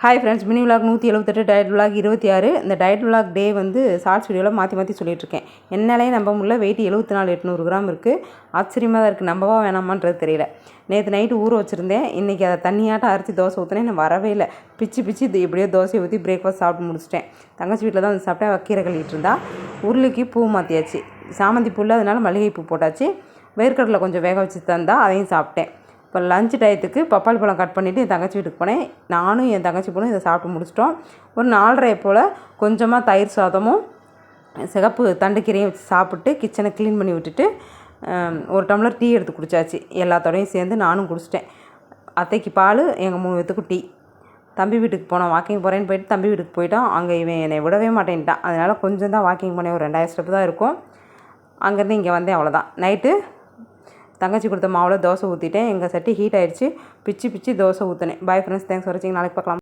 Hi friends, mini vlog 178, diet vlog 26. இந்த diet vlog டே வந்து shorts வீடியோவில் மாற்றி சொல்லிட்டுருக்கேன். என்னாலே நம்ப முடியல, வெயிட் 74,800 கிராம் இருக்குது. ஆச்சரியமாக தான் இருக்குது, நம்பவா வேணாமான்றது தெரியல. நேற்று நைட்டு ஊற வச்சுருந்தேன், இன்றைக்கி அதை தண்ணியாட்டம் அரைச்சி தோசை ஊற்றினேன். நான் வரவே இல்லை, பிச்சு இது எப்படியோ தோசையை ஊற்றி பிரேக்ஃபாஸ்ட் சாப்பிட்டு முடிச்சிட்டேன். தங்கச்சி வீட்டில் தான் வந்து சாப்பிட்டேன். கீரை கழுவிட்டு இருந்தா. உருளைக்கு பூ மாற்றியாச்சு, சாமந்தி பூ அதனால மல்லிகை பூ போட்டாச்சு. வேர்க்கடலை கொஞ்சம் வேக வச்சு தந்தா, அதையும் சாப்பிட்டேன். இப்போ லஞ்ச் டயத்துக்கு பப்பாளி பழம் கட் பண்ணிவிட்டு என் தங்கச்சி வீட்டுக்கு போனேன். நானும் என் தங்கச்சி பொண்ணும் இதை சாப்பிட்டு முடிச்சிட்டோம். ஒரு 4:30 போல் கொஞ்சமாக தயிர் சாதமும் சிகப்பு தண்டுக்கீரையும் வச்சு சாப்பிட்டு கிச்சனை க்ளீன் பண்ணி விட்டுட்டு ஒரு டம்ளர் டீ எடுத்து குடித்தாச்சு. எல்லாத்தோடையும் சேர்ந்து நானும் குடிச்சிட்டேன். அத்தைக்கு பால், எங்கள் 3 பேத்துக்கும் டீ. தம்பி வீட்டுக்கு போனோம், வாக்கிங் போகிறேன்னு போயிட்டு தம்பி வீட்டுக்கு போயிட்டோம். அங்கே இவன் என்னை விடவே மாட்டேன்ட்டான். அதனால் கொஞ்சம் தான் வாக்கிங் பண்ணேன், ஒரு 2000 ஸ்டெப்பு தான் இருக்கும். அங்கேருந்து இங்கே வந்தேன், அவ்வளோதான். நைட்டு தங்கச்சி கொடுத்த மாவில் தோசை ஊற்றிட்டேன். எங்கள் சட்டி ஹீட் ஆகிடுச்சு, பிச்சு தோசை ஊற்றினேன். பாய் ஃப்ரெண்ட்ஸ், தேங்க்ஸ் ஃபார் வாட்சிங். நாளைக்கு பார்க்கலாம்.